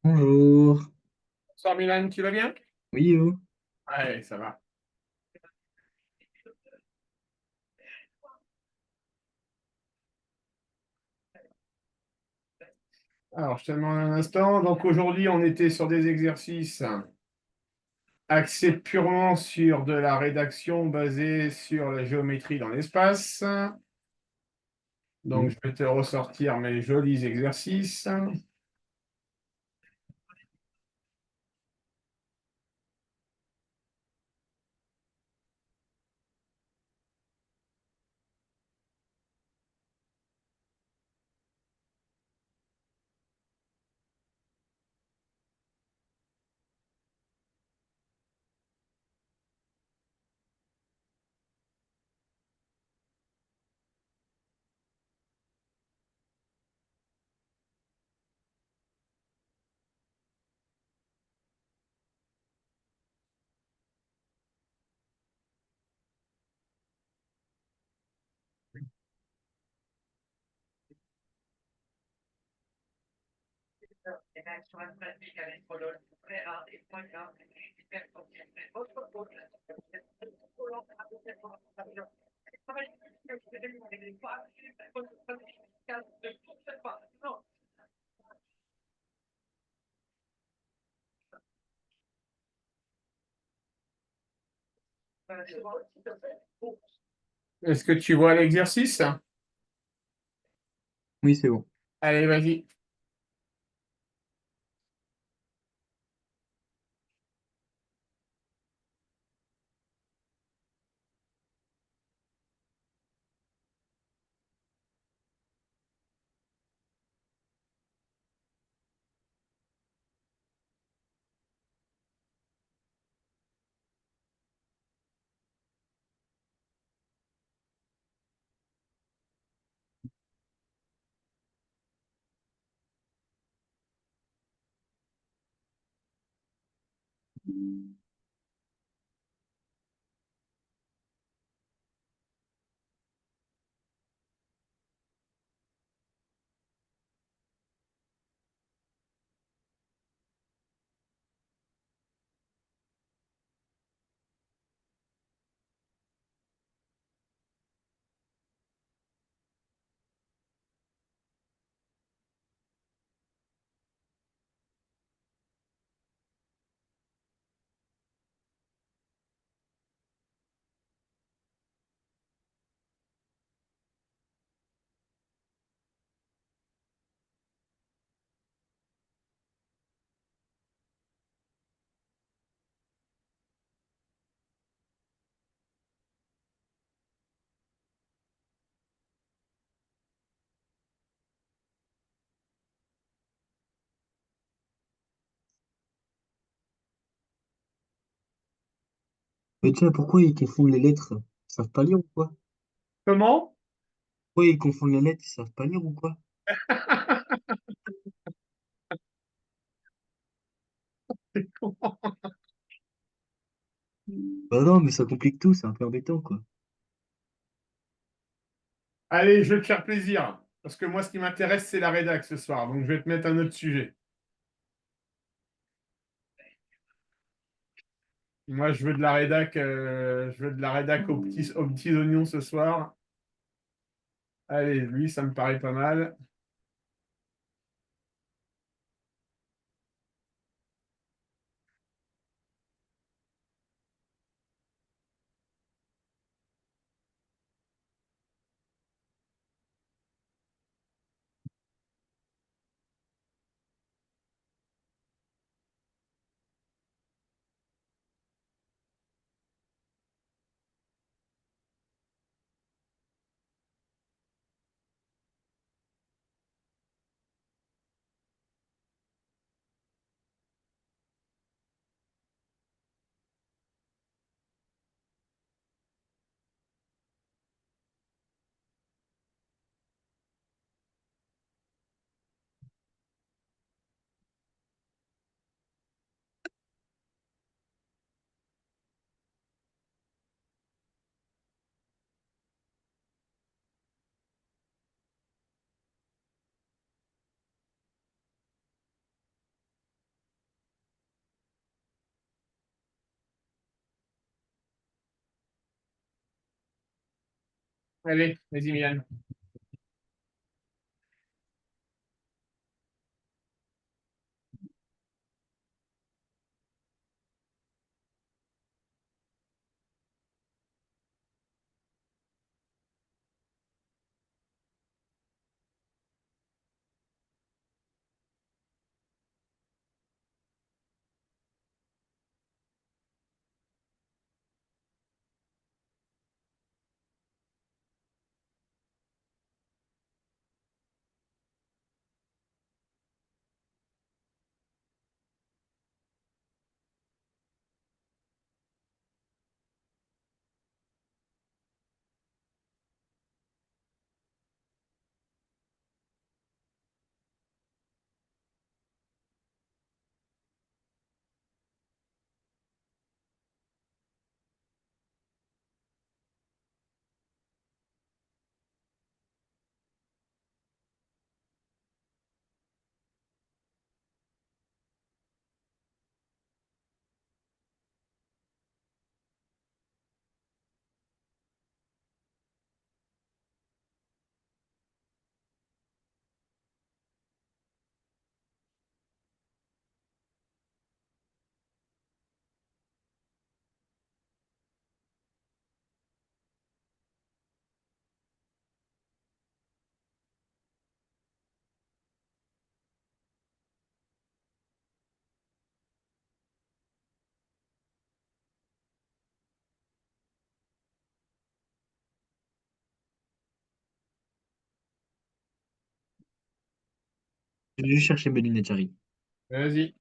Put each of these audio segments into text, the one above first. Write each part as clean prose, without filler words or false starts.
Bonjour. Bonsoir Milan, tu vas bien? Oui, oh. Ouais, ça va. Alors, je te demande un instant. Donc aujourd'hui, on était sur des exercices axés purement sur de la rédaction basée sur la géométrie dans l'espace. Donc, Oui. je vais te ressortir mes jolis exercices. Est-ce que tu vois l'exercice? Oui, c'est bon. Allez, vas-y. Mais tiens, pourquoi ils confondent les lettres? Ils savent pas lire ou quoi? Comment? Pourquoi ils confondent les lettres? Ils savent pas lire ou quoi? Bah non, mais ça complique tout, c'est un peu embêtant, quoi. Allez, je vais te faire plaisir. Parce que moi, ce qui m'intéresse, c'est la rédac ce soir. Donc, je vais te mettre un autre sujet. Moi, je veux de la rédac aux petits oignons ce soir. Allez, lui, ça me paraît pas mal. Allez, vas-y, Milan. Je vais juste chercher mes lunettes, j'arrive. Vas-y.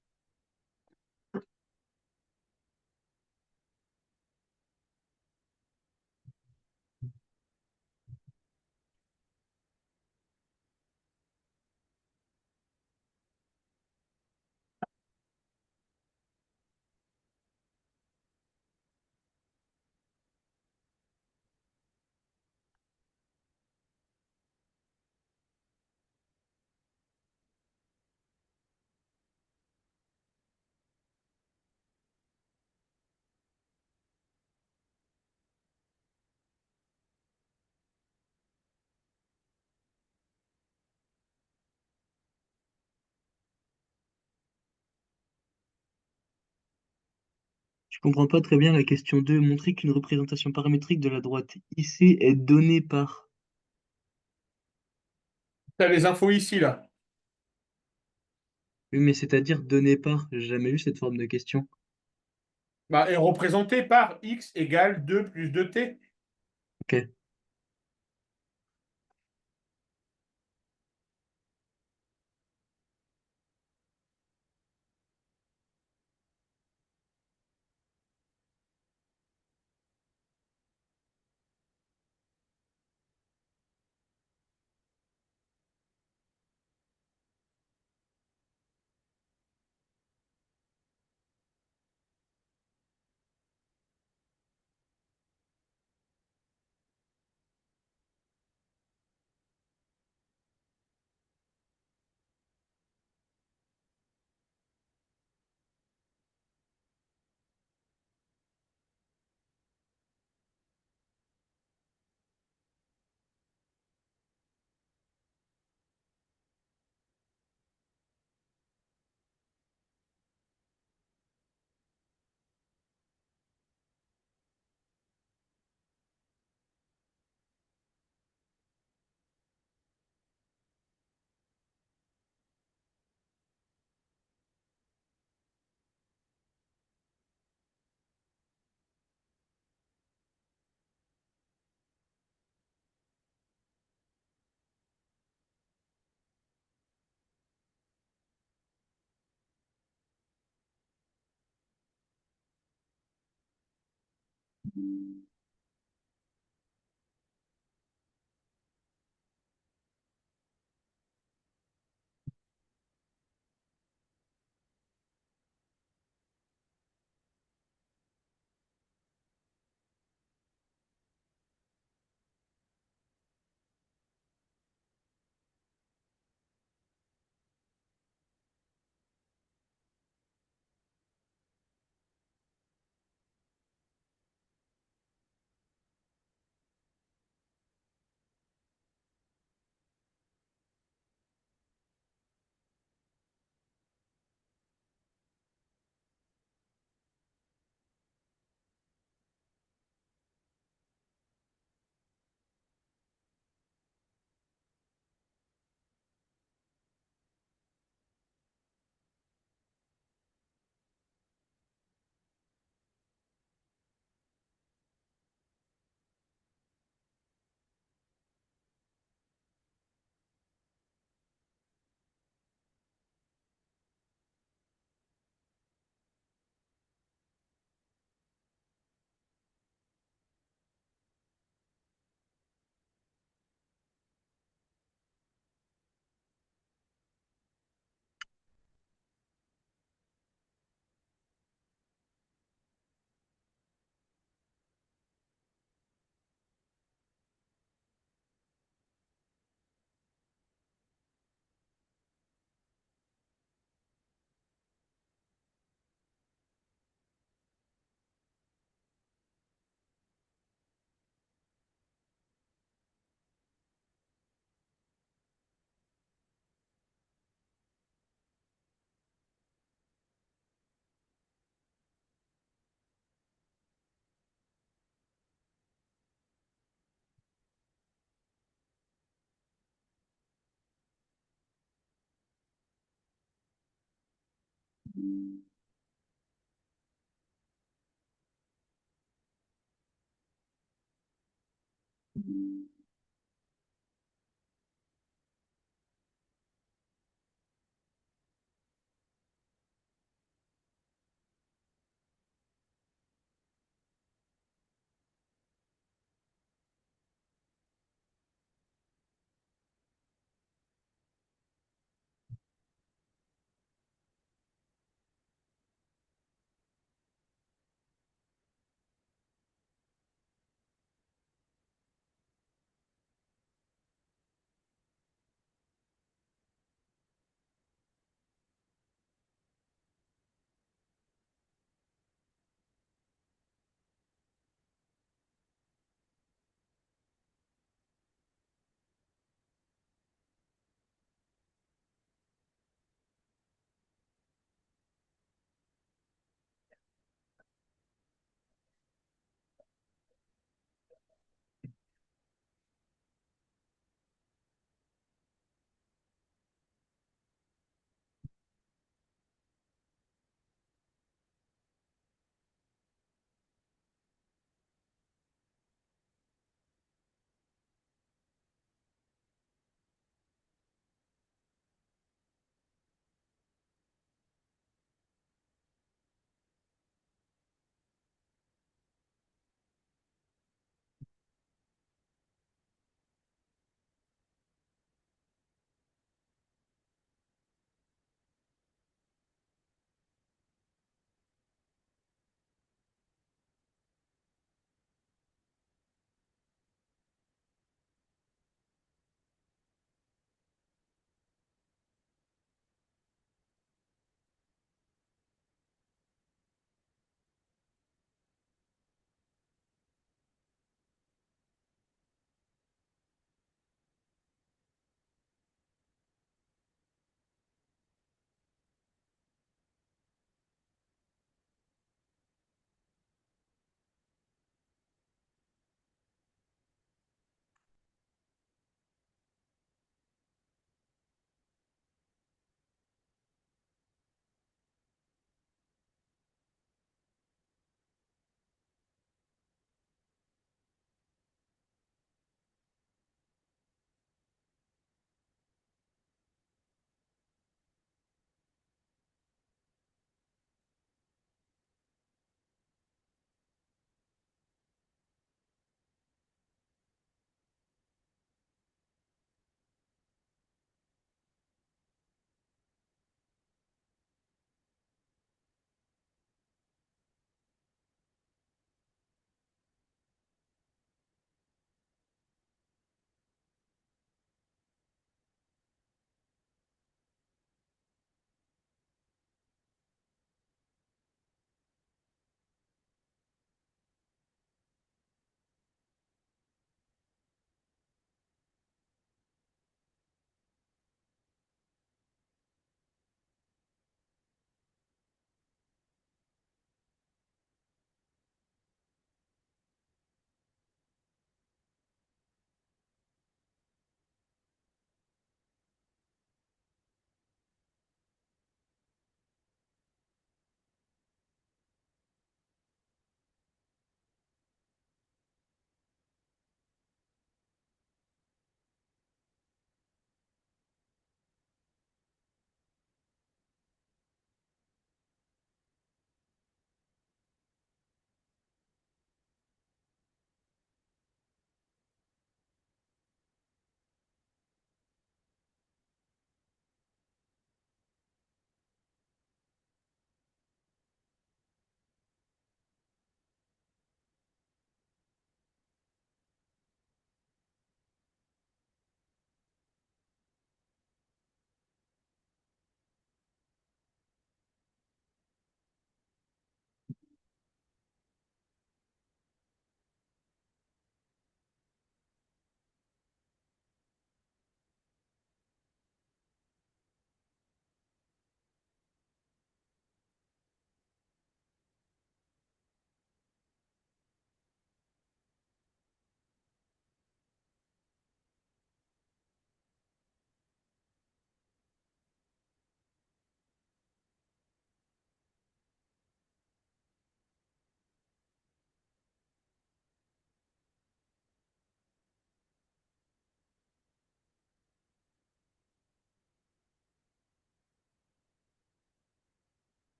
Je comprends pas très bien la question 2. Montrer qu'une représentation paramétrique de la droite IC est donnée par. T'as les infos ici, là. Oui, mais c'est-à-dire donnée par. J'ai jamais eu cette forme de question. Bah, est représenté par x égale 2 plus 2t. Ok.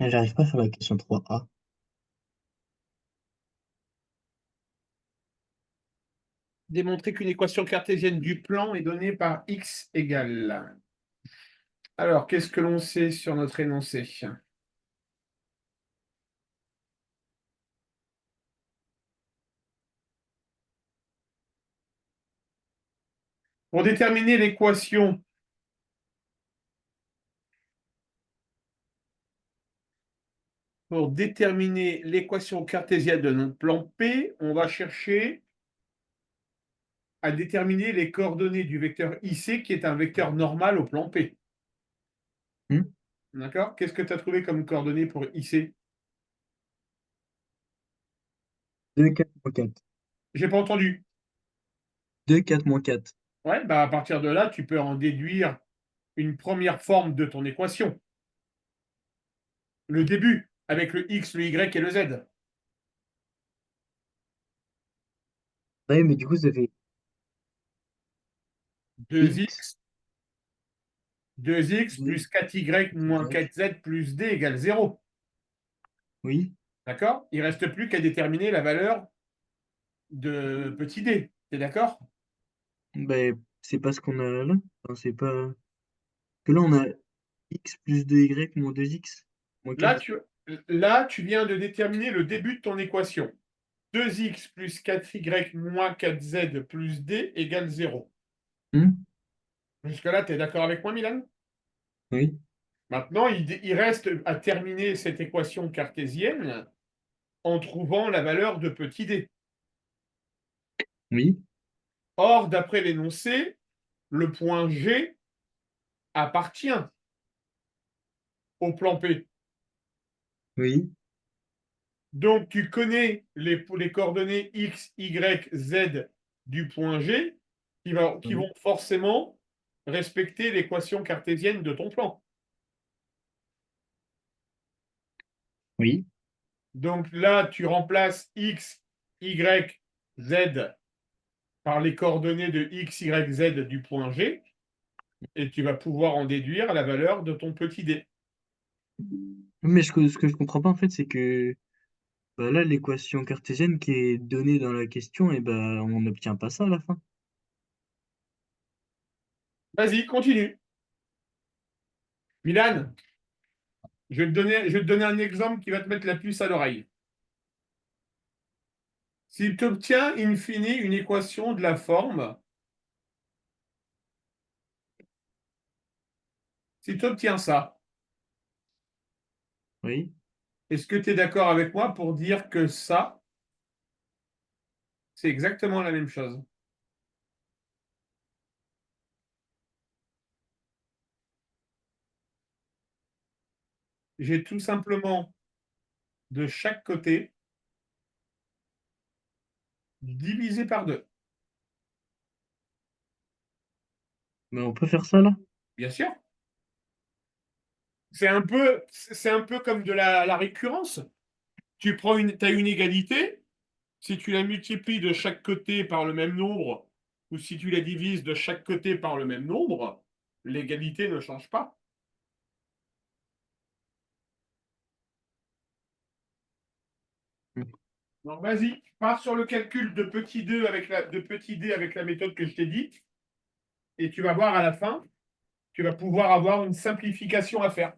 J'arrive pas à faire la question 3A. Démontrer qu'une équation cartésienne du plan est donnée par x égale. Alors, qu'est-ce que l'on sait sur notre énoncé? Pour déterminer l'équation cartésienne de notre plan P, on va chercher à déterminer les coordonnées du vecteur IC, qui est un vecteur normal au plan P. Hmm. D'accord? Qu'est-ce que tu as trouvé comme coordonnées pour IC? 2, 4, moins 4. J'ai pas entendu. 2, 4, moins 4. Ouais, bah à partir de là, tu peux en déduire une première forme de ton équation. Le début, avec le X, le Y et le Z. Ouais, mais du coup, ça fait X 2x, 2x plus plus 4y moins Y. 4z plus d égale 0. Oui. D'accord? Il ne reste plus qu'à déterminer la valeur de petit d. Tu es d'accord? Ben, c'est pas ce qu'on a là. Enfin, c'est pas. Que là, on a X plus 2Y moins 2X moins Là 4. tu, là, tu viens de déterminer le début de ton équation. 2x plus 4y moins 4z plus d égale 0. Hmm. Jusque-là, tu es d'accord avec moi, Milan? Oui. Maintenant, il reste à terminer cette équation cartésienne en trouvant la valeur de petit d. Oui. Or, d'après l'énoncé, le point G appartient au plan P. Oui. Donc, tu connais les coordonnées X, Y, Z du point G qui vont Oui. forcément respecter l'équation cartésienne de ton plan. Oui. Donc là, tu remplaces X, Y, Z par les coordonnées de X, Y, Z du point G et tu vas pouvoir en déduire la valeur de ton petit d. Mais ce que je comprends pas, en fait, c'est que bah, là, l'équation cartésienne qui est donnée dans la question, et ben, on n'obtient pas ça à la fin. Vas-y, continue. Milan, je vais te donner un exemple qui va te mettre la puce à l'oreille. Si tu obtiens in fine une équation de la forme, si tu obtiens ça, Oui. est-ce que tu es d'accord avec moi pour dire que ça, c'est exactement la même chose? J'ai tout simplement de chaque côté divisé par 2. Mais on peut faire ça là? Bien sûr. C'est un peu comme de la récurrence. Tu as une égalité, si tu la multiplies de chaque côté par le même nombre, ou si tu la divises de chaque côté par le même nombre, l'égalité ne change pas. Hmm. Donc vas-y, pars sur le calcul de petit d avec la méthode que je t'ai dit, et tu vas voir à la fin, tu vas pouvoir avoir une simplification à faire.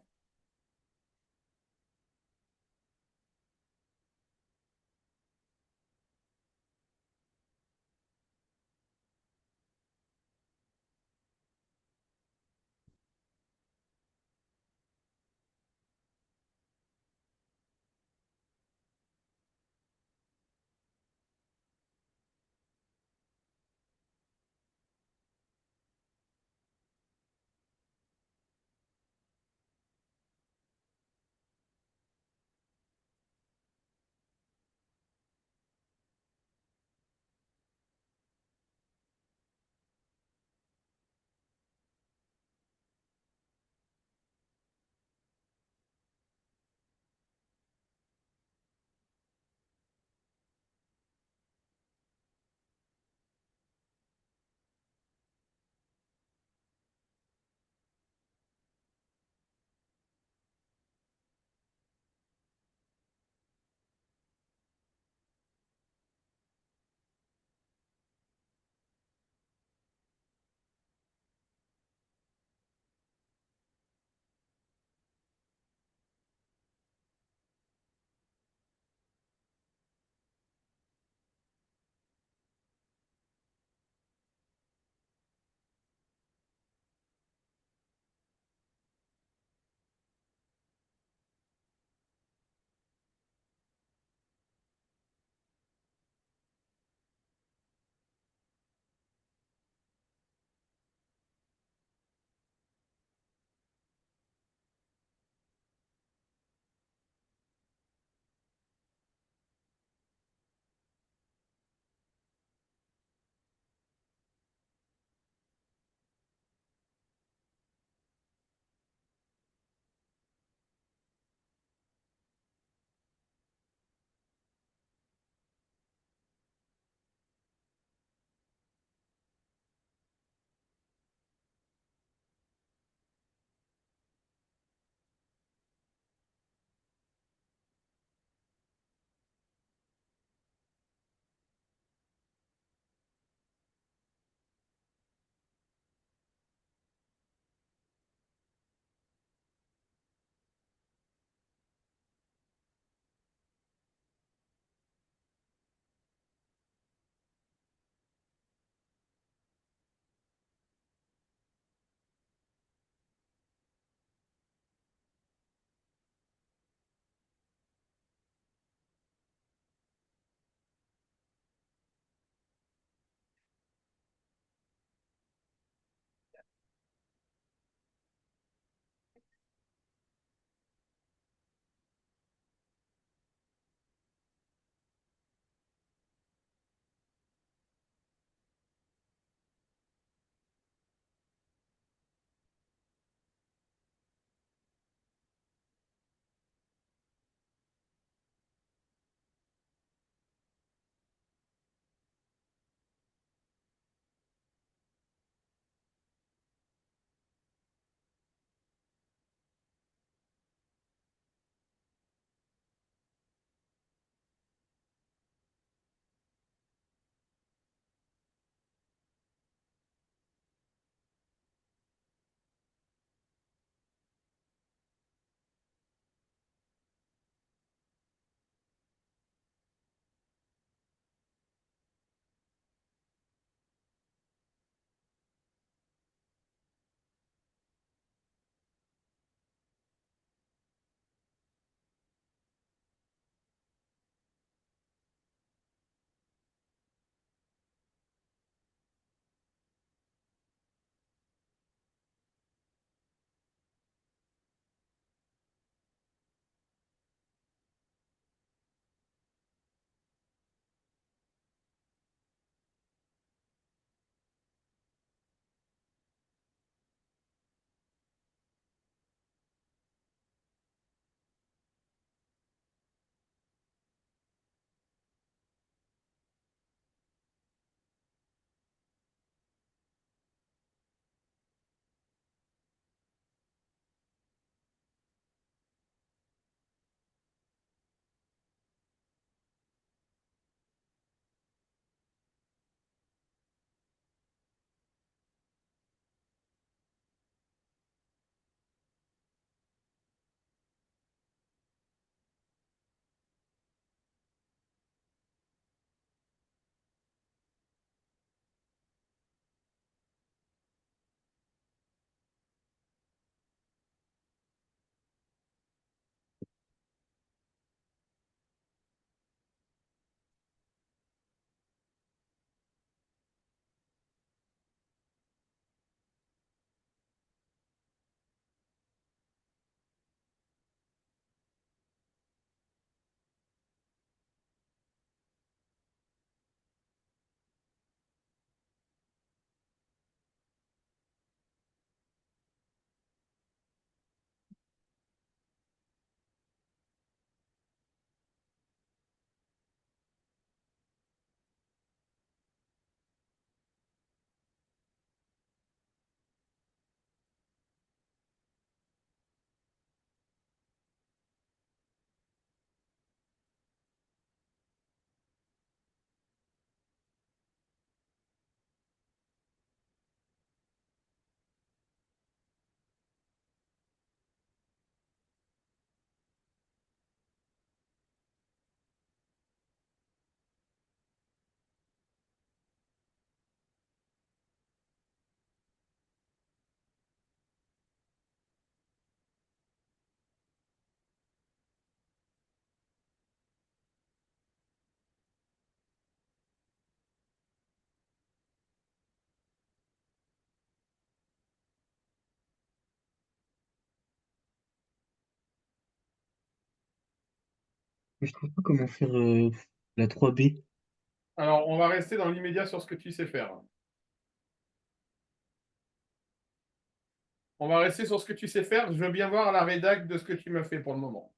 Mais je trouve pas comment faire la 3B. Alors, on va rester dans l'immédiat sur ce que tu sais faire. On va rester sur ce que tu sais faire. Je veux bien voir la rédac de ce que tu m'as fait pour le moment.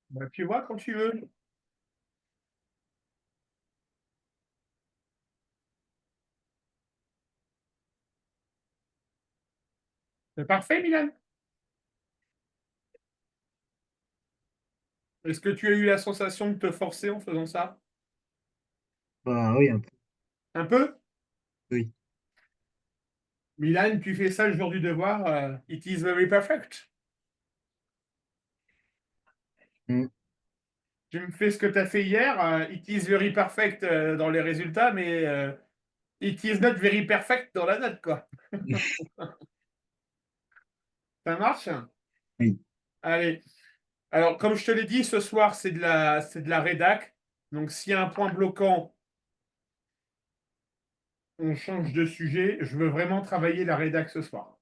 Bah, tu vois quand tu veux. C'est parfait, Milan. Est-ce que tu as eu la sensation de te forcer en faisant ça? Bah oui, un peu. Un peu? Oui. Milan, tu fais ça le jour du devoir. It is very perfect. Mm. Tu me fais ce que tu as fait hier. It is very perfect dans les résultats, mais it is not very perfect dans la note, quoi. Ça marche? Oui. Allez. Alors, comme je te l'ai dit, ce soir, c'est de la rédac. Donc, s'il y a un point bloquant, on change de sujet. Je veux vraiment travailler la rédac ce soir.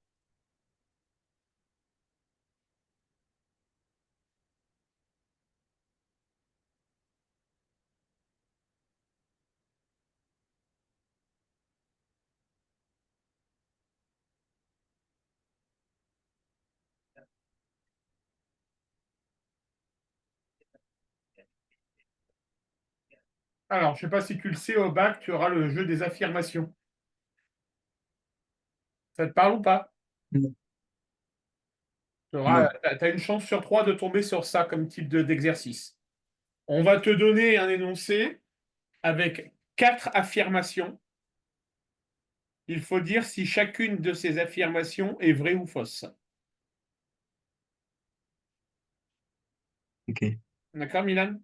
Alors, je ne sais pas si tu le sais, au bac, tu auras le jeu des affirmations. Ça te parle ou pas? Non. Tu Non. as une chance sur trois de tomber sur ça comme type d'exercice. On va te donner un énoncé avec quatre affirmations. Il faut dire si chacune de ces affirmations est vraie ou fausse. Ok. D'accord, Milan?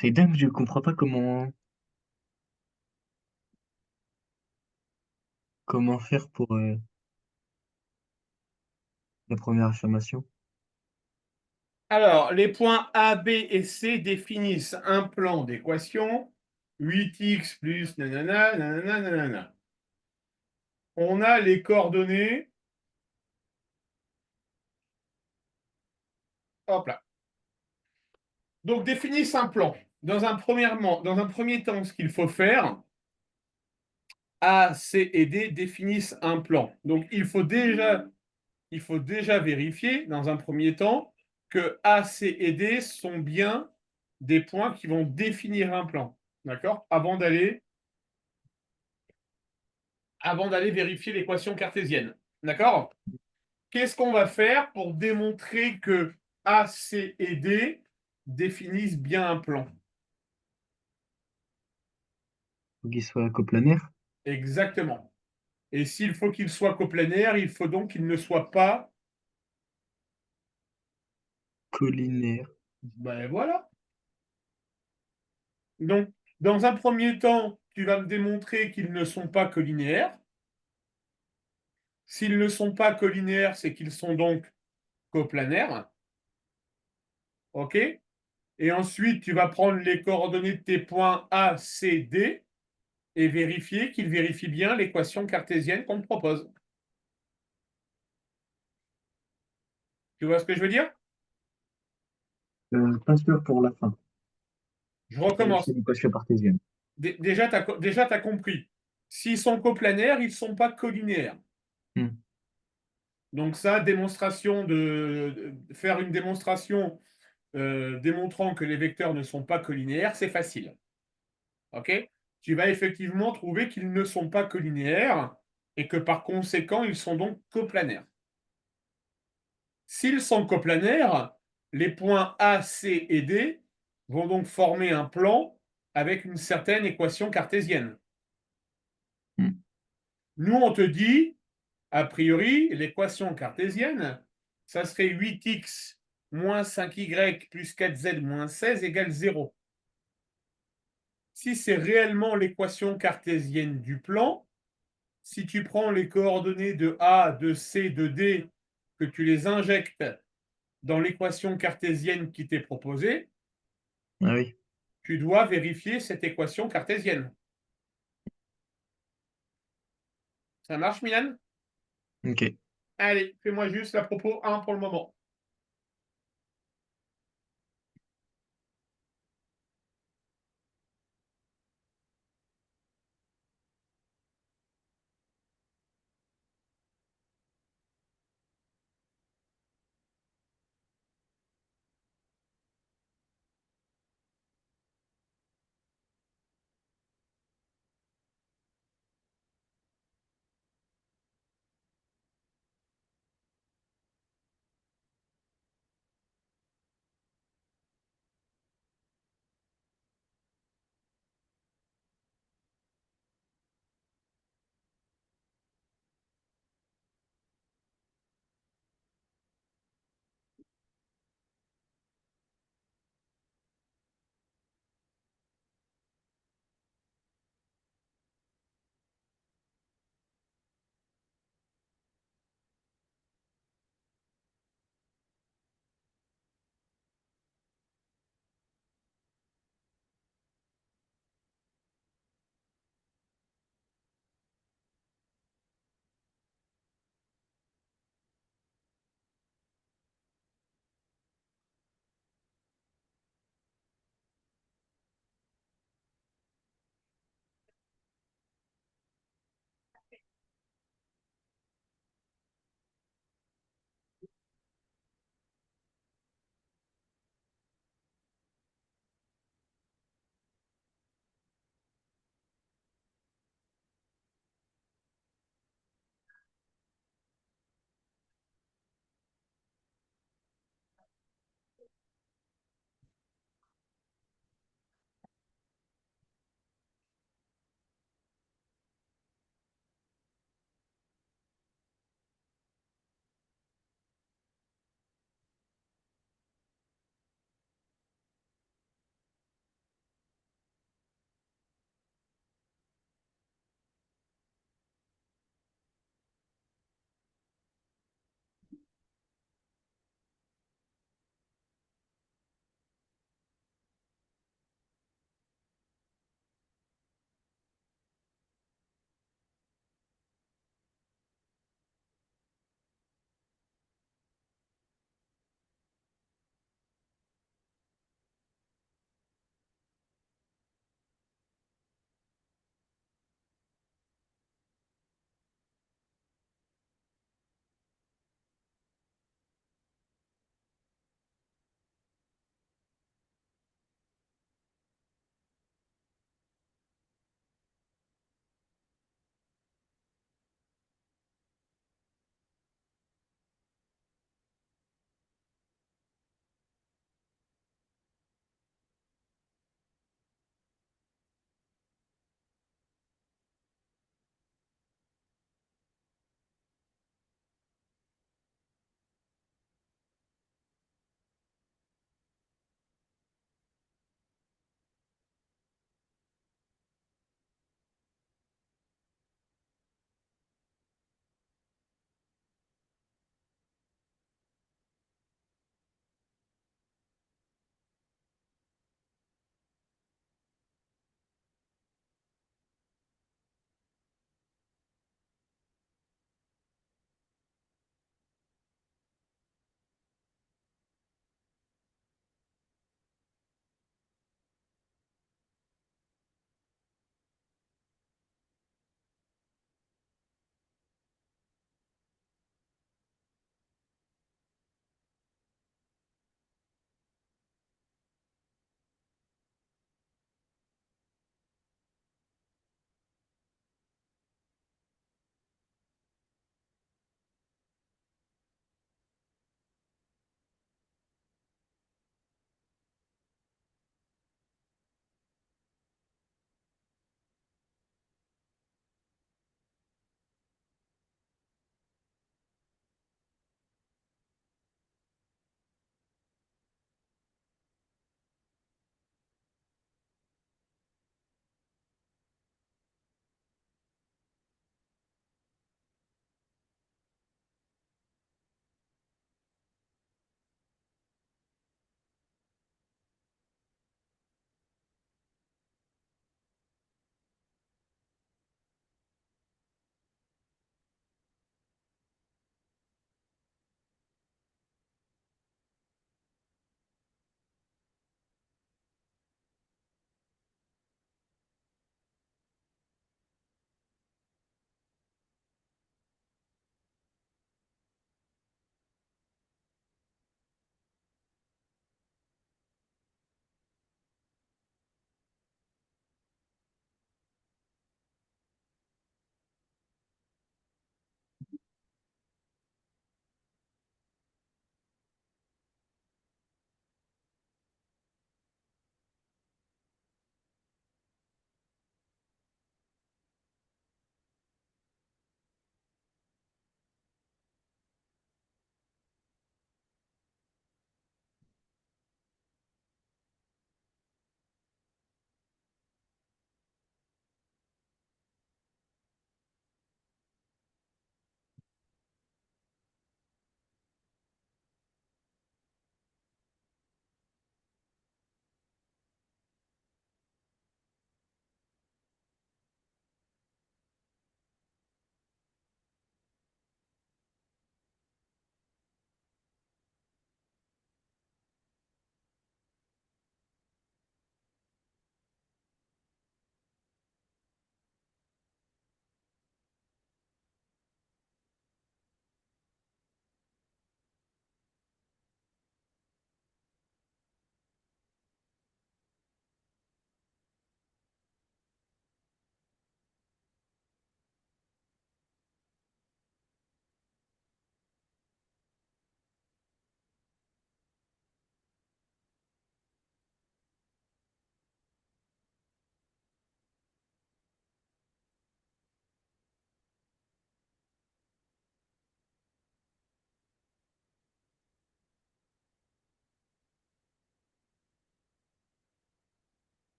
C'est dingue, je comprends pas comment faire pour la première affirmation. Alors, les points A, B et C définissent un plan d'équation 8x plus nanana, nanana, nanana. On a les coordonnées. Hop là. Donc, définissent un plan. Dans un premier temps, ce qu'il faut faire, A, C et D définissent un plan. Donc, il faut déjà vérifier, dans un premier temps, que A, C et D sont bien des points qui vont définir un plan. D'accord? Avant d'aller vérifier l'équation cartésienne. D'accord? Qu'est-ce qu'on va faire pour démontrer que A, C et D définissent bien un plan? Faut qu'il soit coplanaire, Exactement. Et s'il faut qu'il soit coplanaire, il faut donc qu'il ne soit pas. collinaire. Ben voilà. Donc, dans un premier temps, tu vas me démontrer qu'ils ne sont pas collinéaires. S'ils ne sont pas collinéaires, c'est qu'ils sont donc coplanaires. OK? Et ensuite, tu vas prendre les coordonnées de tes points A, C, D et vérifier qu'ils vérifient bien l'équation cartésienne qu'on te propose. Tu vois ce que je veux dire? Pas sûr pour la fin. Je Vérifier recommence. l'équation cartésienne. Déjà, tu as compris. S'ils sont coplanaires, ils ne sont pas collinéaires. Hmm. Donc ça, faire une démonstration démontrant que les vecteurs ne sont pas collinéaires, c'est facile. OK? Tu vas effectivement trouver qu'ils ne sont pas collinéaires et que par conséquent, ils sont donc coplanaires. S'ils sont coplanaires, les points A, C et D vont donc former un plan avec une certaine équation cartésienne. Hmm. Nous, on te dit, a priori, l'équation cartésienne, ça serait 8x moins 5y plus 4z moins 16 égale 0. Si c'est réellement l'équation cartésienne du plan, si tu prends les coordonnées de A, de C, de D, que tu les injectes dans l'équation cartésienne qui t'est proposée, Ah oui, tu dois vérifier cette équation cartésienne. Ça marche, Milan? ok. Allez, fais-moi juste la propos 1 pour le moment.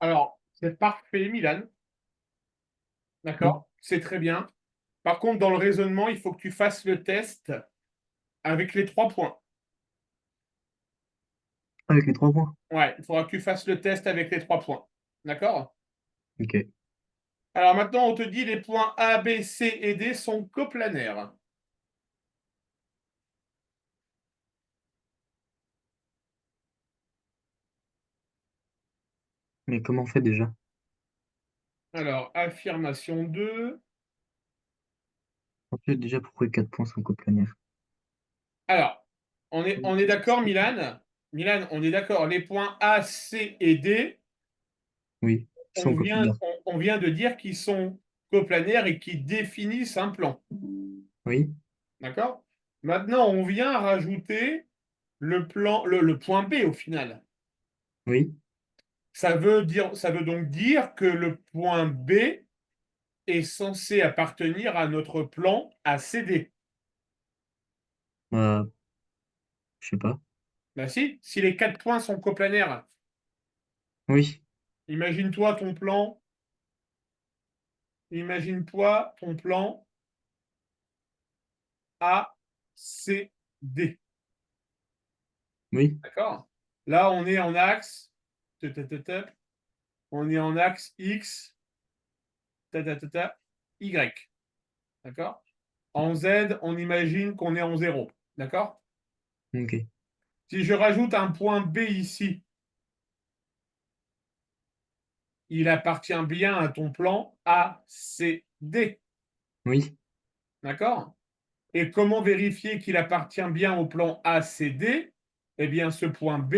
Alors, c'est parfait, Milan. Oui, D'accord? C'est très bien. Par contre, dans le raisonnement, il faut que tu fasses le test avec les 3 points. avec les 3 points. Ouais, il faudra que tu fasses le test avec les 3 points. D'accord? Ok. Alors maintenant, on te dit les points A, B, C et D sont coplanaires. Mais comment on fait déjà? Alors, affirmation 2. En fait, déjà, pourquoi les 4 points sont coplanaires? Alors, on est d'accord, Milan? Milan, on est d'accord. Les points A, C et D, Oui, ils on sont vient, coplanaires. on vient de dire qu'ils sont coplanaires et qu'ils définissent un plan. Oui, D'accord? Maintenant, on vient rajouter le plan, le point B au final. oui, Ça veut donc dire que le point B est censé appartenir à notre plan ACD. bah, je sais pas. Ben si les 4 points sont coplanaires, Oui, imagine-toi ton plan, imagine-toi ton plan ACD. oui, D'accord? Là, on est en axe, on est en axe X, Y. D'accord? En Z, on imagine qu'on est en 0. D'accord? ok. Si je rajoute un point B ici, il appartient bien à ton plan ACD. Oui, D'accord? Et comment vérifier qu'il appartient bien au plan ACD? Eh bien, ce point B,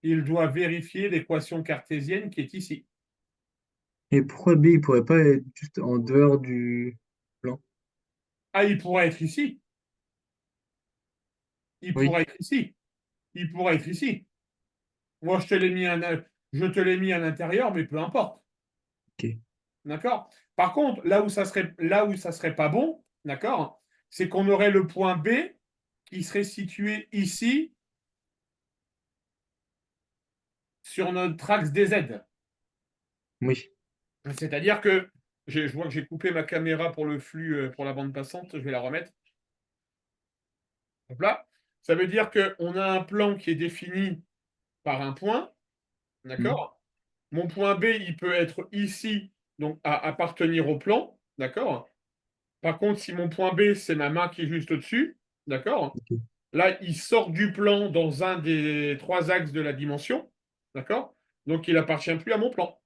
il doit vérifier l'équation cartésienne qui est ici. et pourquoi B, il pourrait pas être juste en dehors du plan? Ah, il pourrait être ici. Il pourrait Oui, être ici. Il pourrait être ici. Moi, je te l'ai mis à l'intérieur, mais peu importe. ok. D'accord? Par contre, là où ça serait pas bon, d'accord, c'est qu'on aurait le point B qui serait situé ici sur notre axe DZ. Oui, C'est-à-dire que je vois que j'ai coupé ma caméra pour le flux, pour la bande passante, je vais la remettre. Hop là. Ça veut dire qu'on a un plan qui est défini par un point, hmm, d'accord? Mon point B, il peut être ici, donc à appartenir au plan, d'accord? Par contre, si mon point B, c'est ma main qui est juste au-dessus, d'accord? ok. Là, il sort du plan dans un des 3 axes de la dimension, d'accord? Donc, il appartient plus à mon plan,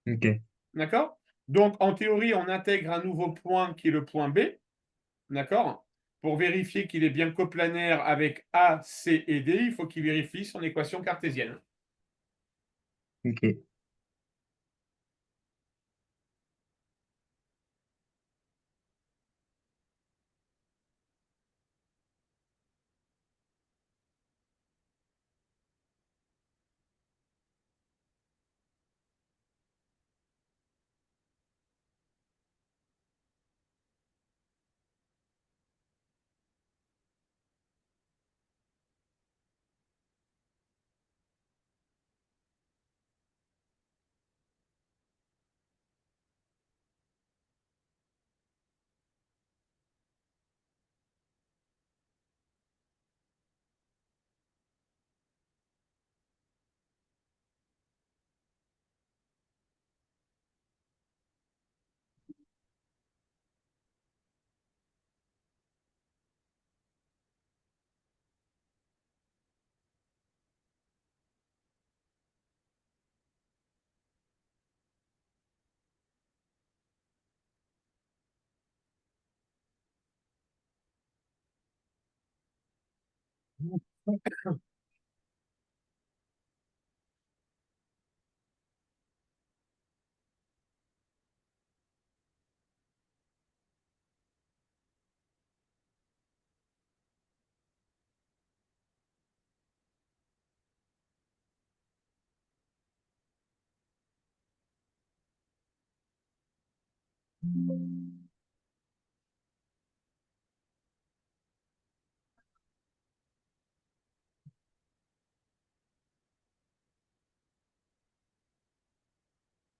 Ok. d'accord? Donc, en théorie, on intègre un nouveau point qui est le point B, d'accord? Pour vérifier qu'il est bien coplanaire avec A, C et D, il faut qu'il vérifie son équation cartésienne. Ok.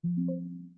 Il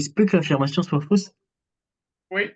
se peut que l'affirmation soit fausse? Oui.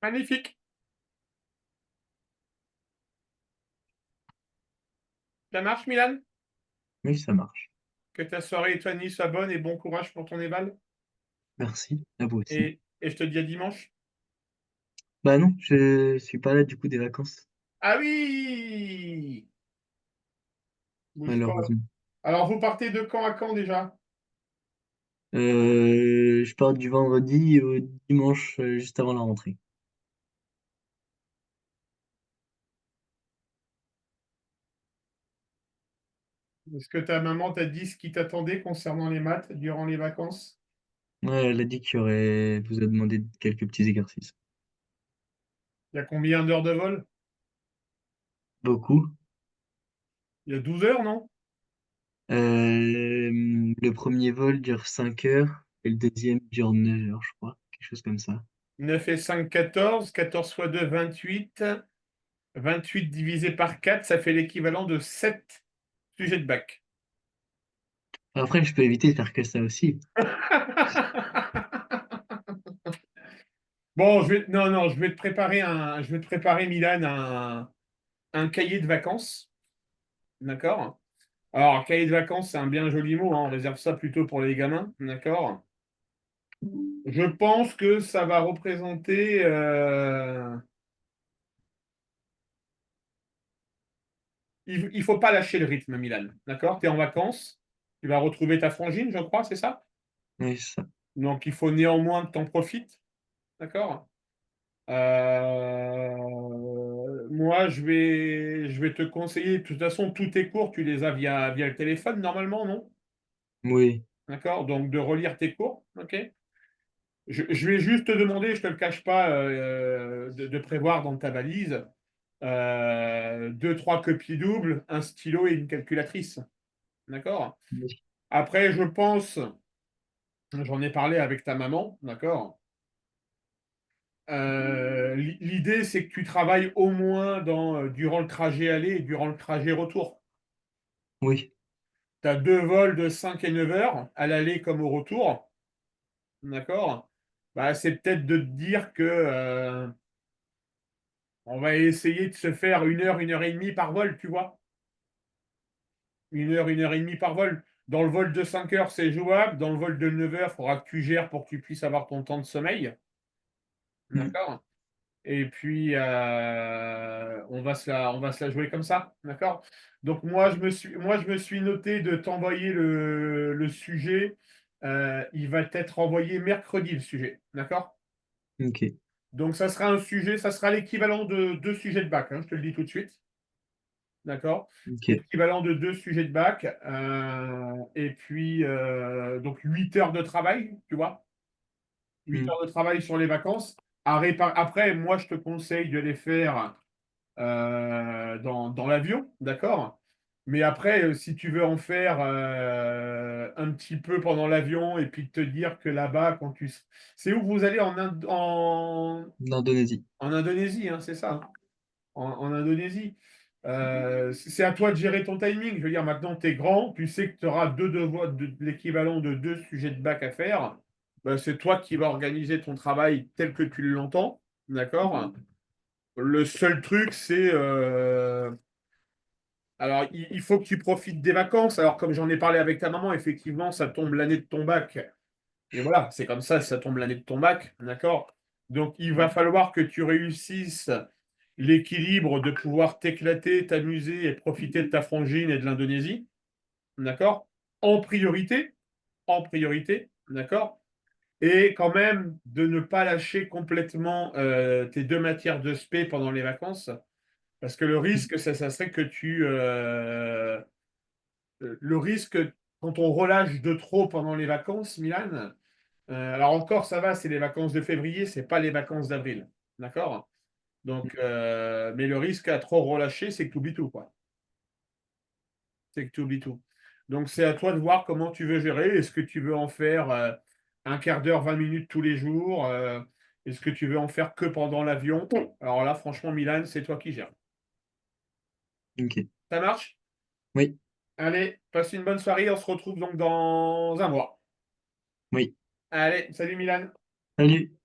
Magnifique. Ça marche, Milan? Oui, ça marche. Que ta soirée et toi de nuit soient bonnes et bon courage pour ton éval. Merci, à vous aussi. Et je te dis à dimanche. Bah non, je suis pas là du coup des vacances, Ah oui! Bouge pas. malheureusement. Alors, vous partez de quand à quand déjà? Je pars du vendredi au dimanche, juste avant la rentrée. Est-ce que ta maman t'a dit ce qui t'attendait concernant les maths durant les vacances? Ouais, elle a dit vous a demandé quelques petits exercices. Il y a combien d'heures de vol? Beaucoup. Il y a 12 heures, non? Le premier vol dure 5 heures et le deuxième dure 9 heures, je crois. Quelque chose comme ça. 9 et 5, 14. 14 fois 2, 28. 28 divisé par 4, ça fait l'équivalent de 7 sujets de bac. Après, je peux éviter de faire que ça aussi. Bon, non, non, je vais te préparer, Milan, un cahier de vacances. D'accord? Alors, cahier de vacances, c'est un bien joli mot, hein, on réserve ça plutôt pour les gamins. D'accord? Je pense que ça va représenter. Il faut pas lâcher le rythme, Milan. D'accord? Tu es en vacances, tu vas retrouver ta frangine, je crois, c'est ça? Oui, c'est ça. Donc, il faut néanmoins que tu en profites. D'accord? Moi, je vais te conseiller. De toute façon, tous tes cours, tu les as via le téléphone, normalement, non? Oui, D'accord? Donc, de relire tes cours. OK? Je vais juste te demander, je ne te le cache pas, de prévoir dans ta valise deux, trois copies doubles, un stylo et une calculatrice. D'accord? oui, Après, je pense, j'en ai parlé avec ta maman, d'accord? L'idée, c'est que tu travailles au moins durant le trajet aller et durant le trajet retour. oui, Tu as deux vols de 5 et 9 heures, à l'aller comme au retour. D'accord? Bah, c'est peut-être de te dire que on va essayer de se faire une heure et demie par vol, tu vois? Une heure et demie par vol. Dans le vol de 5 heures, c'est jouable. Dans le vol de 9 heures, il faudra que tu gères pour que tu puisses avoir ton temps de sommeil. mm, D'accord? Et puis, on va se la jouer comme ça, d'accord? Donc moi, je me suis noté de t'envoyer le sujet. Il va être envoyé mercredi, le sujet, d'accord? Ok, Donc ça sera un sujet, ça sera l'équivalent de 2 sujets de bac, hein, je te le dis tout de suite, d'accord? ok. L'équivalent de 2 sujets de bac. Et puis, donc 8 heures de travail, tu vois? huit Hmm. heures de travail sur les vacances. Après, moi, je te conseille de les faire dans l'avion, d'accord? Mais après, si tu veux en faire un petit peu pendant l'avion et puis te dire que là-bas, C'est où vous allez L'Indonésie. en Indonésie, hein, c'est ça, hein, en Indonésie. C'est à toi de gérer ton timing. Je veux dire, maintenant, tu es grand, tu sais que tu auras deux devoirs, l'équivalent de 2 sujets de bac à faire. Ben, c'est toi qui vas organiser ton travail tel que tu l'entends, d'accord? Le seul truc, c'est alors, il faut que tu profites des vacances. Alors, comme j'en ai parlé avec ta maman, effectivement, ça tombe l'année de ton bac. Et voilà, c'est comme ça tombe l'année de ton bac, d'accord? Donc, il va falloir que tu réussisses l'équilibre de pouvoir t'éclater, t'amuser et profiter de ta frangine et de l'Indonésie, d'accord? En priorité, d'accord? Et quand même de ne pas lâcher complètement tes 2 matières de spé pendant les vacances, parce que le Hmm. risque, ça serait que le risque, quand on relâche de trop pendant les vacances, Milan, alors encore, ça va, c'est les vacances de février, c'est pas les vacances d'avril. D'accord? Donc, mais le risque à trop relâcher, c'est que tu oublies tout, quoi. C'est que tu oublies tout. Donc, c'est à toi de voir comment tu veux gérer. Est-ce que tu veux en faire un quart d'heure, 20 minutes tous les jours? Est-ce que tu veux en faire que pendant l'avion? Alors là, franchement, Milan, c'est toi qui gères. Ok. Ça marche? Oui, Allez, passe une bonne soirée. On se retrouve donc dans un mois. oui. Allez, salut Milan. Salut.